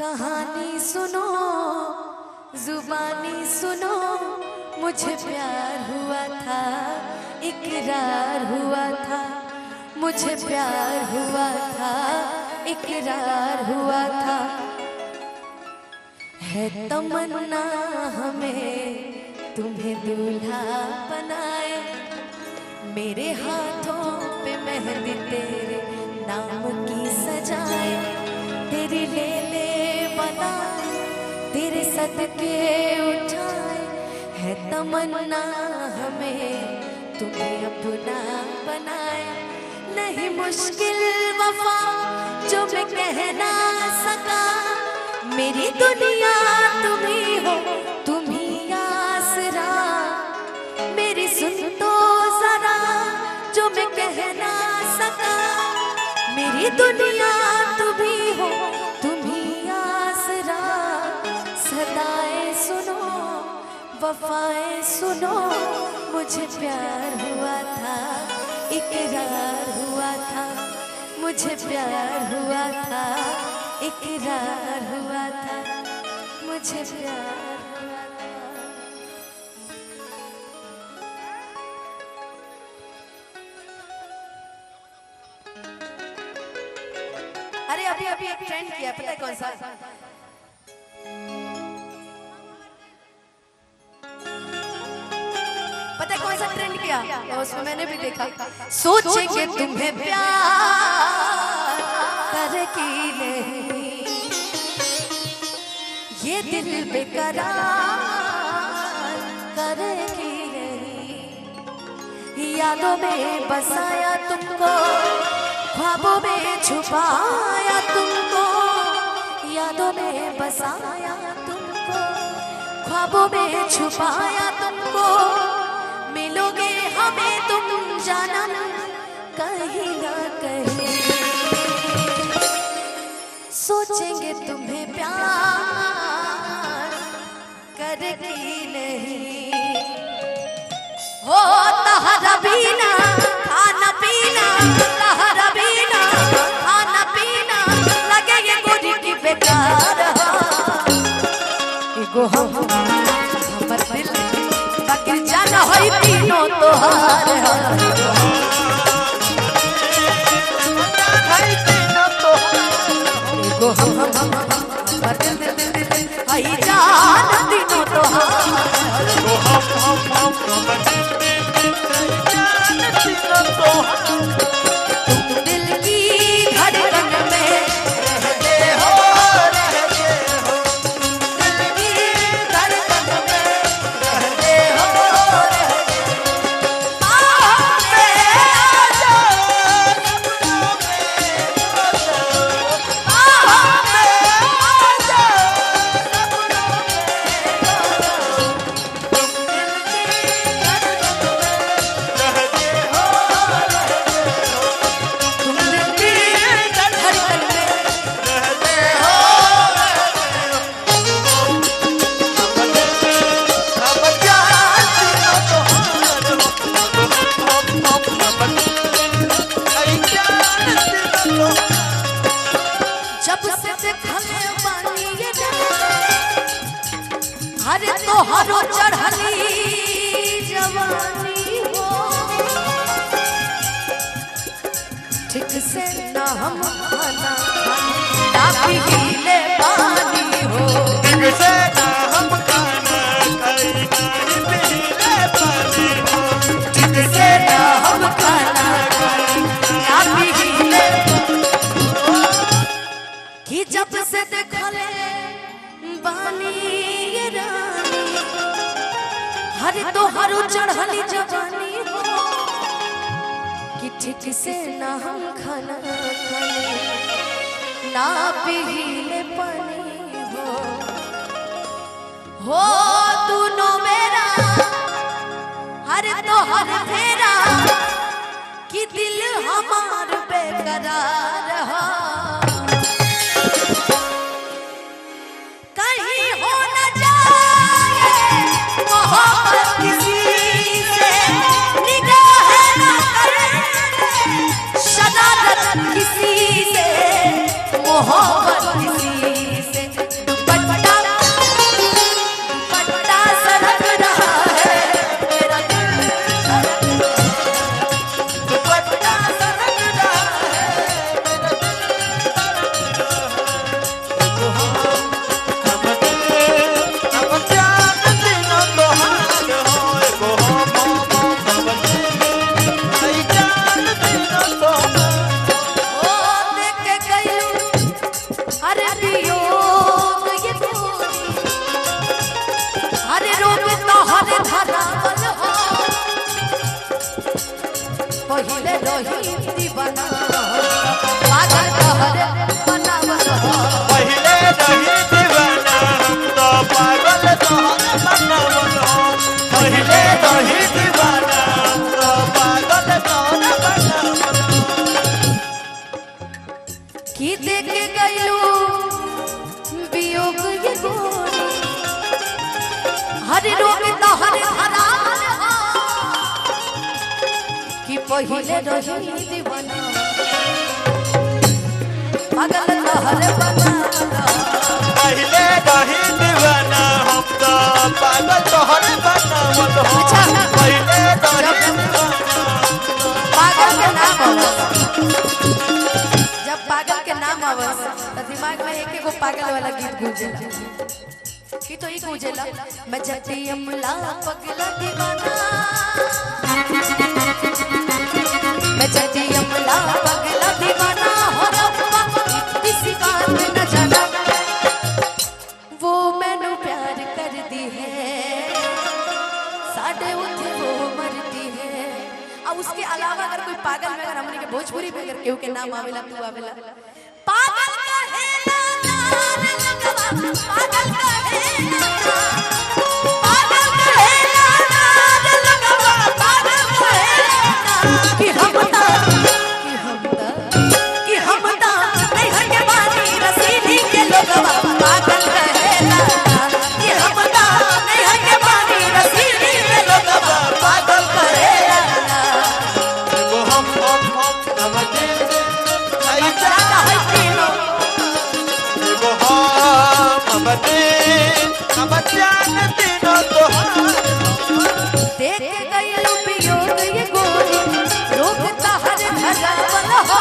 कहानी सुनो, जुबानी सुनो, मुझे प्यार हुआ था, इकरार हुआ था, मुझे प्यार हुआ था, इकरार हुआ था। है तमन्ना हमें तुम्हें दूल्हा बनाए, मेरे हाथों पे मेहंदी तेरे नाम की सजाए, तेरी ले बनाए, तेरे सदके उठाए। है तमन्ना हमें तुम्हें अपना बनाए, नहीं मुश्किल वफा जो मैं कह ना सका, मेरी दुनिया तुम ही हो, तुम ही आसरा, मेरी सुन तो जरा जो मैं कह ना सका, मेरी दुनिया तुम ही हो, तुम ही आसरा। सदाएं सुनो, वफाएं सुनो, मुझे प्यार हुआ था, इकरार हुआ था, मुझे प्यार हुआ था, इकरार हुआ था, मुझे प्यार हुआ था। अरे अभी अभी एक ट्रेंड किया, पता है कौन सा? पता है कौन सा ट्रेंड किया? उसमें मैंने भी देखा। सोचेंगे तुम्हें प्यार करके नहीं, ये दिल बेकरार करेगी नहीं, यादों में बसाया तुमको, ख्वाबों में छुपाया तुमको, यादों में बसाया तुमको, ख्वाबों में छुपाया तुमको, मिलोगे हमें तुम जानम कहीं ना कहीं, सोचेंगे तुम्हें प्यार करके नहीं, हो तहरा बीना खाना पीना, तहरा बीना खाना पीना, लगे ये गोरी की बेकार, एगो हमर दिल बाकी जान होई तीनों तोहार, एगो हमर दिल आई जान तीनों तोहार, तुम दिल की धड़कन में रहते हो, रहते हो, दिल की धड़कन में रहते हो, रहते हो, बाहों में आ जाओ, सपनों में आ जाओ, बाहों में आ जाओ, सपनों में आ जाओ, तुम दिल की धड़कन में रहते हो, तुम दिल की धड़कन में रहते हो, जब से देखल बानी ये हर तो हरो चढ़ली जवानी हो, ठीक से ना हम खाना ना पीले पानी हो, ठीक से ना हम खाना खाई ना पीले पानी हो, ठीक से ना हम खाना खाई ना पीले, कि जब से देखले बानी ये रानी, हर तो हरो चढ़ली जवानी हो, कि ठीक से ना हम खाना खाने ना पीले पानी हो दोनों मेरा हर तो हर फेरा, कि दिल हमार बेकरार हो, कहीं हो न जाए मोहब्बत किसी से, निगाह न करे शरारत किसी से, मोहब्बत किसी से, पहिले रही दीवाना पागल तोहरे बना पहिले रही दीवाना हम तो पागल तोहरे बनावल हो पहिले रही दीवाना पागल के नाम आवस जब पागल के नाम आवस तो दिमाग में एक एगो पागल वाला गीत गूंजेला कि तो ई गूंजेला मैं जटी अमला पगला दीवाना मैं जटी अमला पगला दीवाना हो रब्बा किसी बात न जाना वो मैंने प्यार कर दी है साढ़े उठे वो मरती है। अब उसके अलावा अगर कोई पागल में अगर हमने के भोजपुरी में अगर केहू के नाम आवेला तू आवेला पागल कहेला पागल कहेला पागल कहेला पागल कहेला कि हम नहीं हटे बानी रसीली के लोगवा पागल कहेला कि हम नहीं हटे बानी रसीली के लोगवा पागल कहेला हम नमते नहीं जाना है तीनों वो हम जान तीनों तो देख गई उपयोग ये गोरी रोकता हर धरावल हो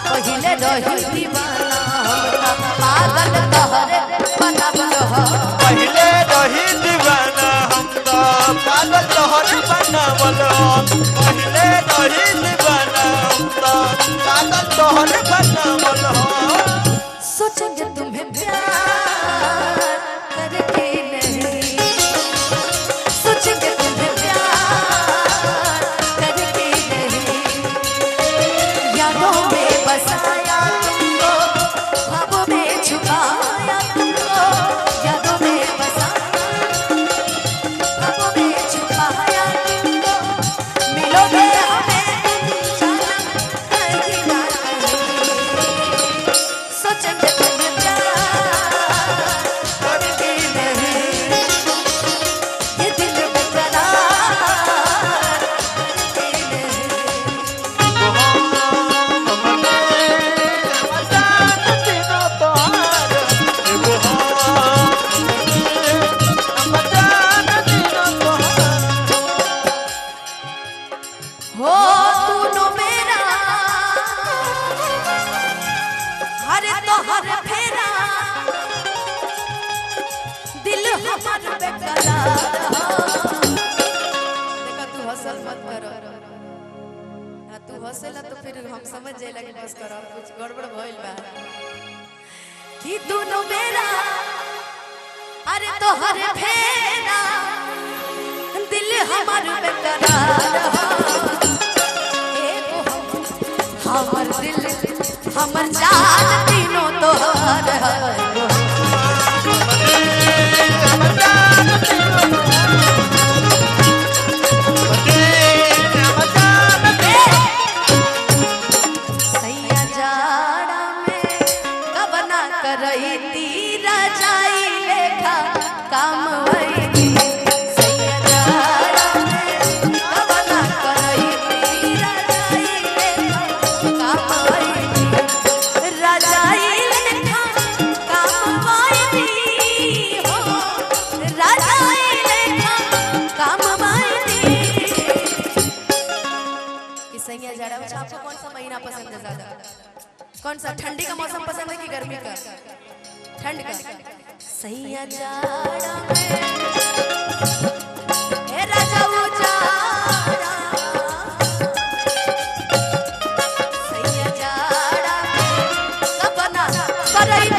पहिले रही दीवाना हमरा पागल तोहरे बनावल हो पहिले रही दीवाना हम तो पागल तोहरे बनावल पहिले रही दीवाना हम तो पागल तोहरे बनावल सोचेंगे तुम्हें प्यार करके नहीं सोचेंगे तुम्हें प्यार करके नहीं यादों में बसाया तुमको ख्वाबों में छुपाया तुमको यादों में बसाया ख्वाबों में छुपाया तुमको मिलोगे हमें जाना कहीं ना कहीं सोचेंगे तुम्हें प्यार करके नहीं ये दिल बेकरार करके नहीं हो तूनो मेरा हरे तो हर फेरा दिल हमार बेकरार देखा तू हंसल मत करो तू हंसेला तो फिर हम समझ जाएला कि बस करो कुछ गड़बड़ भइल बा कि तूनो मेरा अरे तो हर फेरा दिल हमार बेकरार हमर दिल हमर जान तीनों तोहर सैया जाड़ा में कबना करई तीरा जाई लेखा काम वही सैया जाड़ा में कबना करई तीरा जाई लेखा काम वही राजाई लेखा काम वही हो राजाई लेखा काम वही कि सैया जाड़ा में आपको कौन सा महीना पसंद है ज्यादा कौन सा ठंडी का मौसम पसंद है कि गर्मी का ठंड का सैया जाड़ा में ए राजा वो जाड़ा सैया जाड़ा में कबना करई